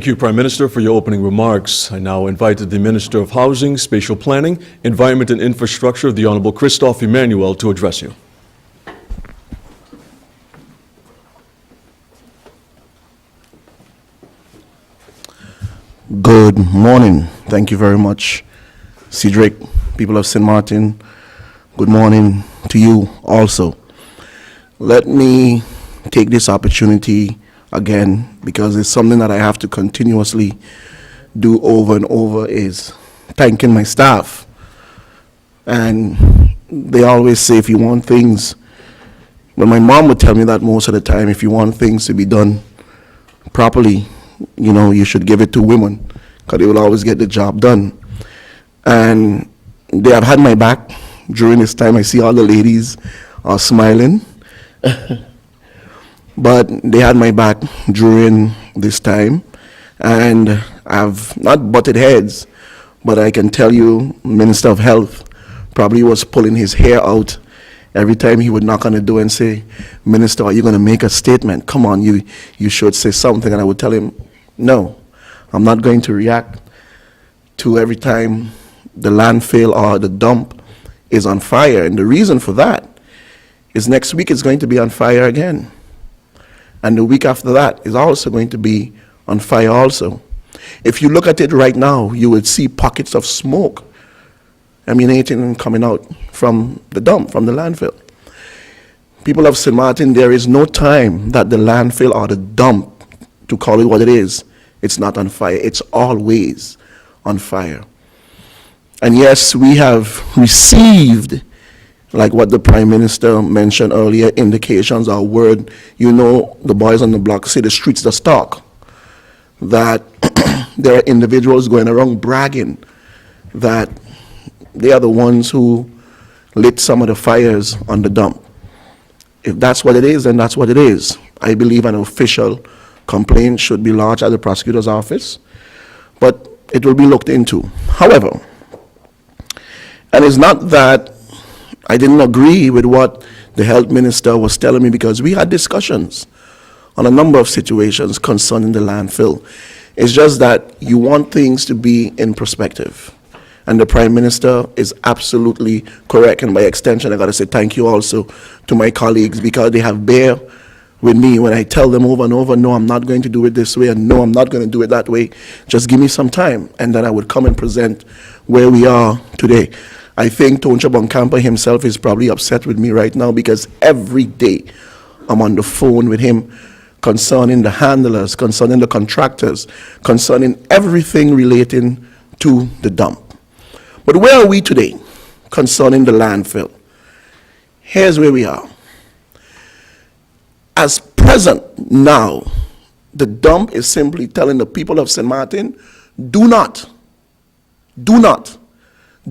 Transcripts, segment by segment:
Thank you, Prime Minister, for your opening remarks. I now invited the Minister of Housing, Spatial Planning, Environment and Infrastructure, the Honorable C Emmanuel, to address you. Good morning. Thank you very much, Cedric, people of St. Martin. Good morning to you also. Let me take this opportunity again, because it's something that I have to continuously do over and over, is thanking my staff. And they always say, if you want things, well, my mom would tell me that most of the time, if you want things to be done properly, you know, you should give it to women, because they will always get the job done. And they have had my back during this time. I see all the ladies are smiling. But they had my back during this time, and I've not butted heads, but I can tell you, Minister of Health probably was pulling his hair out every time he would knock on the door and say, Minister, are you going to make a statement? Come on, you should say something. And I would tell him, no, I'm not going to react to every time the landfill or the dump is on fire. And the reason for that is next week it's going to be on fire again. And the week after that is also going to be on fire also. If you look at it right now, you would see pockets of smoke emanating and coming out from the dump, from the landfill. People of St. Martin, there is no time that the landfill or the dump, to call it what it is, it's not on fire. It's always on fire. And yes, we have received, like what the Prime Minister mentioned earlier, indications or word. You know, the boys on the block say the streets the stock, that there are individuals going around bragging that they are the ones who lit some of the fires on the dump. If that's what it is, then that's what it is. I believe an official complaint should be lodged at the prosecutor's office, but it will be looked into. However, and it's not that I didn't agree with what the health minister was telling me, because we had discussions on a number of situations concerning the landfill. It's just that you want things to be in perspective. And the Prime Minister is absolutely correct. And by extension, I got to say thank you also to my colleagues, because they have bear with me when I tell them over and over, no, I'm not going to do it this way, and no, I'm not going to do it that way. Just give me some time, and then I would come and present where we are today. I think Toncha Bonkampa himself is probably upset with me right now, because every day I'm on the phone with him concerning the handlers, concerning the contractors, concerning everything relating to the dump. But where are we today concerning the landfill? Here's where we are. As present now, the dump is simply telling the people of St. Martin, do not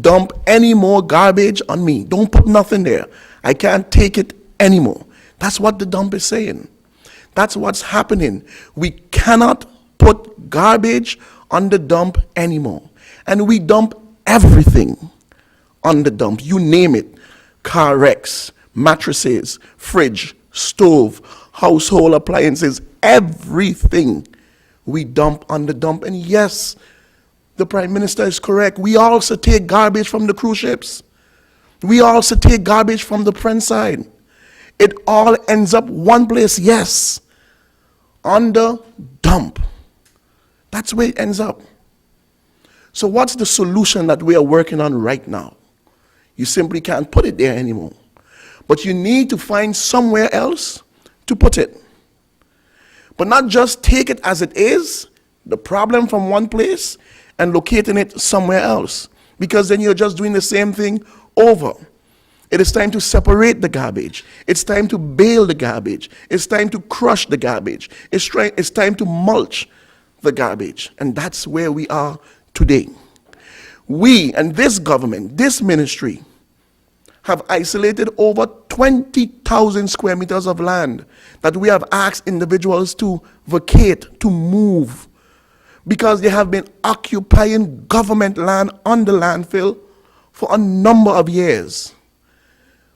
dump any more garbage on me. Don't put nothing there. I can't take it anymore. That's what the dump is saying. That's what's happening. We cannot put garbage on the dump anymore. And we dump everything on the dump. You name it. Car wrecks, mattresses, fridge, stove, household appliances, everything we dump on the dump. And yes, the Prime Minister is correct. We also take garbage from the cruise ships. We also take garbage from the front side. It all ends up one place, yes, on the dump. That's where it ends up. So what's the solution that we are working on right now? You simply can't put it there anymore. But you need to find somewhere else to put it. But not just take it as it is, the problem from one place, and locating it somewhere else, because then you're just doing the same thing over. It is time to separate the garbage. It's time to bale the garbage. It's time to crush the garbage. It's time to mulch the garbage. And that's where we are today. We and this government, this ministry, have isolated over 20,000 square meters of land that we have asked individuals to vacate, to move, because they have been occupying government land on the landfill for a number of years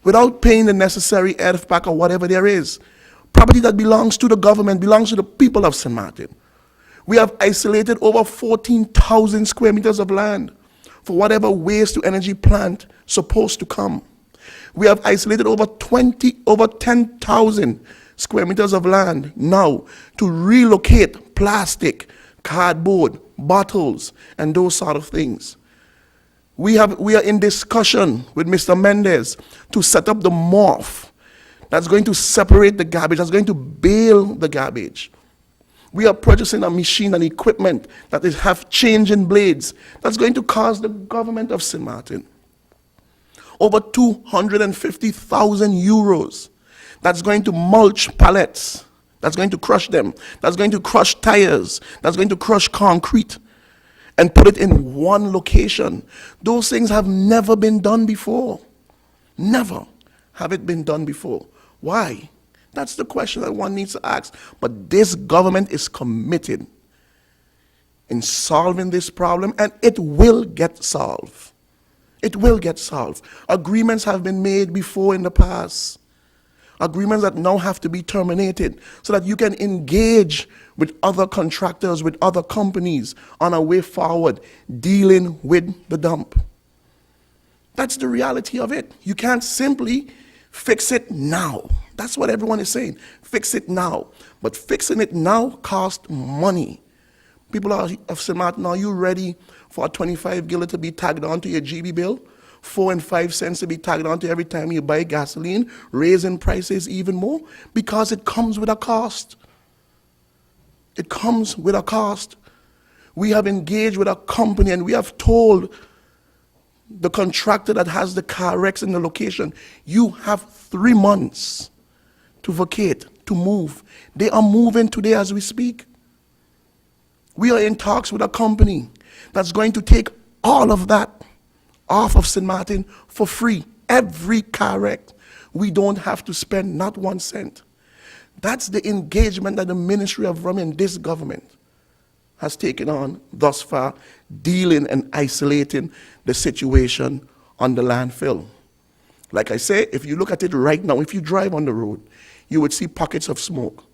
without paying the necessary EDFPAC or whatever there is. Property that belongs to the government, belongs to the people of St. Martin. We have isolated over 14,000 square meters of land for whatever waste to energy plant supposed to come. We have isolated over 10,000 square meters of land now to relocate plastic, cardboard, bottles, and those sort of things. We are in discussion with Mr. Mendez to set up the MORPH that's going to separate the garbage, that's going to bale the garbage. We are purchasing a machine and equipment that is have changing blades that's going to cost the government of St. Martin over 250,000 euros. That's going to mulch pallets, that's going to crush them, that's going to crush tires, that's going to crush concrete and put it in one location. Those things have never been done before. Never have it been done before. Why? That's the question that one needs to ask. But this government is committed in solving this problem, and it will get solved. It will get solved. Agreements have been made before in the past. Agreements that now have to be terminated so that you can engage with other contractors, with other companies on a way forward, dealing with the dump. That's the reality of it. You can't simply fix it now. That's what everyone is saying. Fix it now. But fixing it now costs money. People of St. Martin, are you ready for a 25 gillar to be tagged onto your GB bill? 4 and 5 cents to be tagged onto every time you buy gasoline, raising prices even more? Because it comes with a cost. It comes with a cost. We have engaged with a company and we have told the contractor that has the car wrecks in the location, you have 3 months to vacate, to move. They are moving today as we speak. We are in talks with a company that's going to take all of that off of St. Martin for free. Every car wreck. We don't have to spend not 1 cent. That's the engagement that the Ministry of Environment and this government has taken on thus far, dealing and isolating the situation on the landfill. Like I say, if you look at it right now, if you drive on the road, you would see pockets of smoke.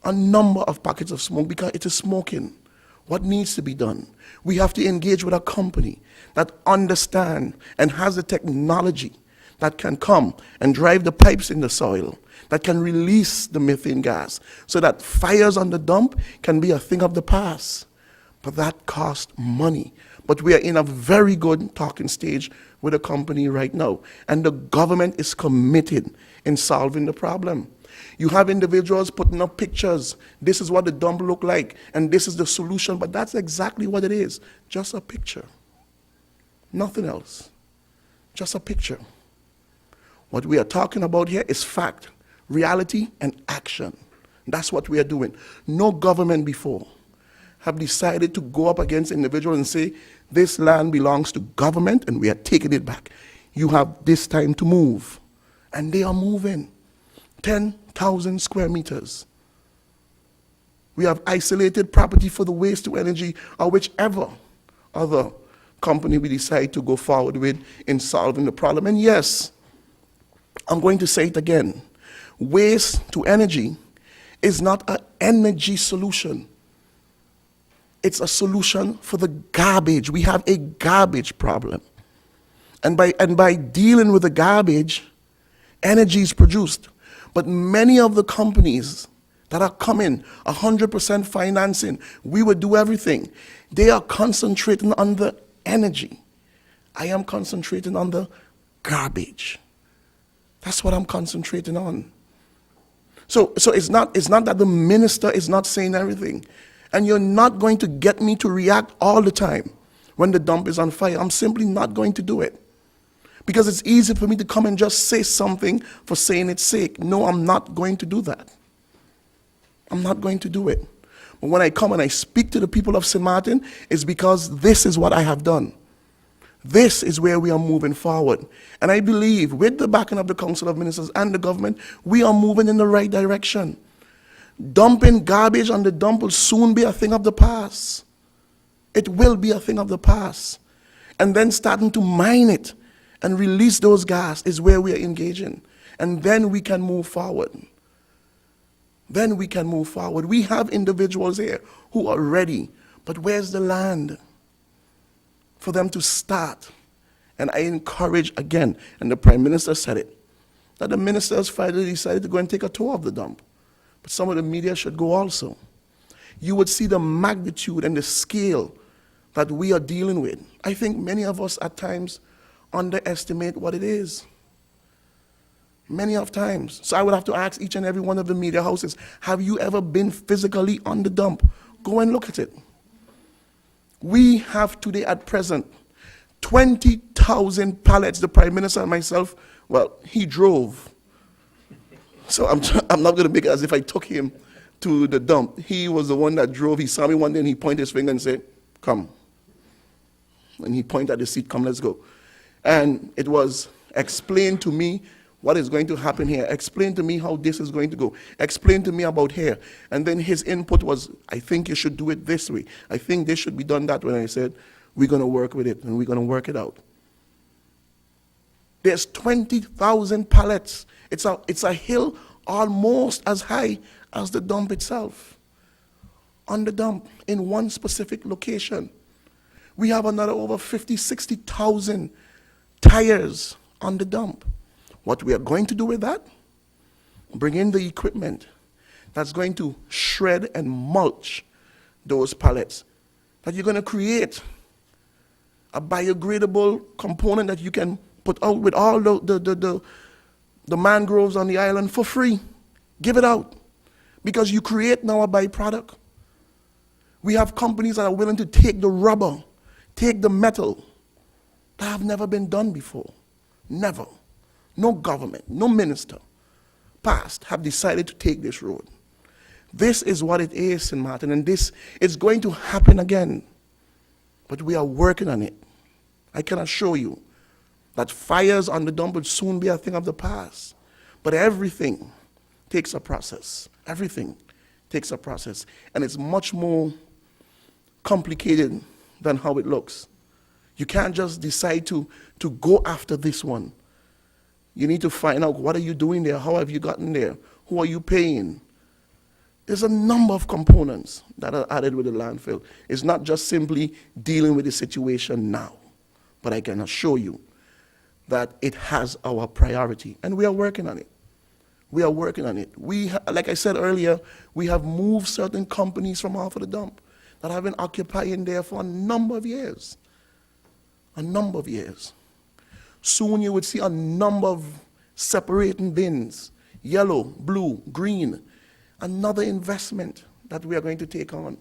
A number of pockets of smoke because it is smoking. What needs to be done? We have to engage with a company that understands and has the technology that can come and drive the pipes in the soil, that can release the methane gas, so that fires on the dump can be a thing of the past. But that costs money. But we are in a very good talking stage with a company right now, and the government is committed in solving the problem. You have individuals putting up pictures. This is what the dump look like, and this is the solution, but that's exactly what it is. Just a picture. Nothing else. Just a picture. What we are talking about here is fact, reality, and action. That's what we are doing. No government before have decided to go up against individuals and say, this land belongs to government and we are taking it back. You have this time to move. And they are moving. 10,000 square meters. We have isolated property for the waste to energy or whichever other company we decide to go forward with in solving the problem. And yes, I'm going to say it again. Waste to energy is not an energy solution. It's a solution for the garbage. We have a garbage problem. And by dealing with the garbage, energy is produced. But many of the companies that are coming, 100% financing, we would do everything. They are concentrating on the energy. I am concentrating on the garbage. That's what I'm concentrating on. So it's not that the minister is not saying everything. And you're not going to get me to react all the time when the dump is on fire. I'm simply not going to do it. Because it's easy for me to come and just say something for saying its sake. No, I'm not going to do that. I'm not going to do it. But when I come and I speak to the people of St. Martin, it's because this is what I have done. This is where we are moving forward. And I believe with the backing of the Council of Ministers and the government, we are moving in the right direction. Dumping garbage on the dump will soon be a thing of the past. It will be a thing of the past. And then starting to mine it and release those gas is where we are engaging. And then we can move forward. then we can move forward. We have individuals here who are ready, but where's the land for them to start? And I encourage again, and the Prime Minister said it, that the ministers finally decided to go and take a tour of the dump. But some of the media should go also. You would see the magnitude and the scale that we are dealing with. I think many of us at times underestimate what it is. Many of times. So I would have to ask each and every one of the media houses, have you ever been physically on the dump? Go and look at it. We have today at present 20,000 pallets. The Prime Minister and myself, well, he drove. So I'm not going to make it as if I took him to the dump. He was the one that drove. He saw me one day and he pointed his finger and said, come. And he pointed at the seat, come, let's go. And it was explained to me what is going to happen here. Explain to me how this is going to go. Explain to me about here. And then his input was, I think you should do it this way. I think this should be done that way. And I said, we're going to work with it, and we're going to work it out. There's 20,000 pallets. It's a hill almost as high as the dump itself. On the dump, in one specific location. We have another over 50, 60,000 tires on the dump. What we are going to do with that? Bring in the equipment that's going to shred and mulch those pallets. That you're going to create a biodegradable component that you can put out with all the mangroves on the island for free. Give it out. Because you create now a byproduct. We have companies that are willing to take the rubber, take the metal. That have never been done before. Never. No government, no minister past have decided to take this road. This is what it is, St. Martin, and this is going to happen again. But we are working on it. I can assure you that fires on the dump will soon be a thing of the past. But everything takes a process. Everything takes a process. And it's much more complicated than how it looks. You can't just decide to go after this one. You need to find out, what are you doing there? How have you gotten there? Who are you paying? There's a number of components that are added with the landfill. It's not just simply dealing with the situation now. But I can assure you that it has our priority. And we are working on it. We are working on it. Like I said earlier, we have moved certain companies from off of the dump that have been occupying there for a number of years. A number of years. Soon you would see a number of separating bins, yellow, blue, green. Another investment that we are going to take on.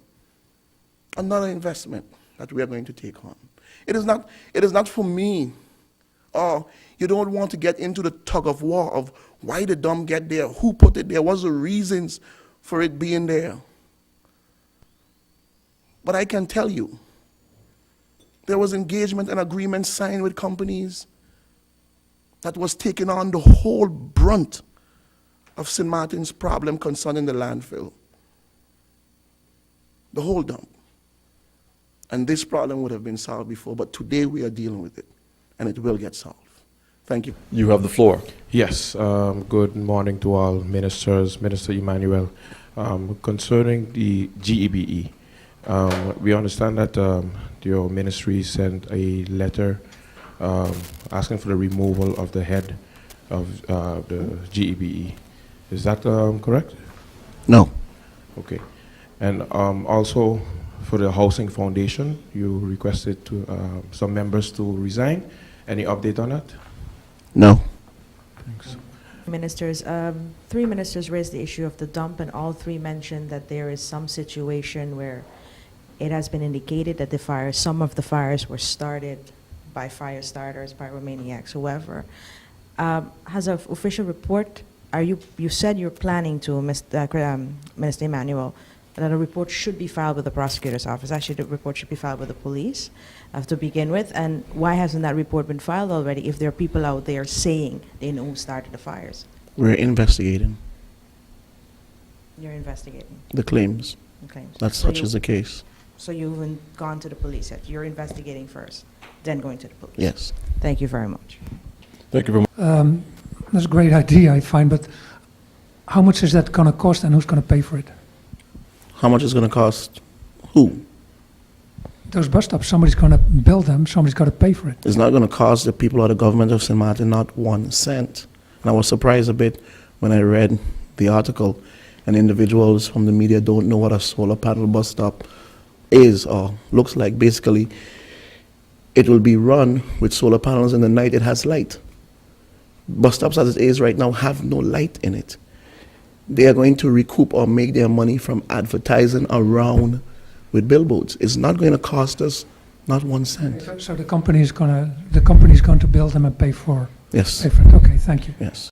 Another investment that we are going to take on. It is not for me. Or you don't want to get into the tug of war of why the dump get there, who put it there, what's the reasons for it being there. But I can tell you, there was engagement and agreement signed with companies that was taking on the whole brunt of St. Martin's problem concerning the landfill. The whole dump. And this problem would have been solved before, but today we are dealing with it, and it will get solved. Thank you. You have the floor. Yes, good morning to all ministers, Minister Emmanuel. Concerning the GEBE, we understand that your ministry sent a letter asking for the removal of the head of the GEBE. Is that correct? No. Okay. And also for the Housing Foundation, you requested some members to resign. Any update on that? No. Thanks. Ministers, three ministers raised the issue of the dump, and all three mentioned that there is some situation where it has been indicated that some of the fires were started by fire starters, pyromaniacs, whoever. Has an official report, you said you're planning to, Minister Emmanuel, that a report should be filed with the prosecutor's office. Actually, the report should be filed with the police to begin with. And why hasn't that report been filed already if there are people out there saying they know who started the fires? We're investigating You're investigating the claims. the claims. That So such is the case. So you haven't gone to the police yet. You're investigating first, then going to the police. Yes. Thank you very much. Thank you very much. That's a great idea, I find, but How much is that going to cost and who's going to pay for it? How much is going to cost? Who? Those bus stops, somebody's going to build them, somebody's got to pay for it. It's not going to cost the people of the government of St. Martin not 1 cent. And I was surprised a bit when I read the article, and individuals from the media don't know what a solar panel bus stop is or looks like. Basically, it will be run with solar panels. In the night it has light. Bus stops as it is right now have no light in it. They are going to recoup or make their money from advertising around with billboards. It's not going to cost us not 1 cent. So the company is going to build them and pay for Yes, it. Okay, thank you. yes.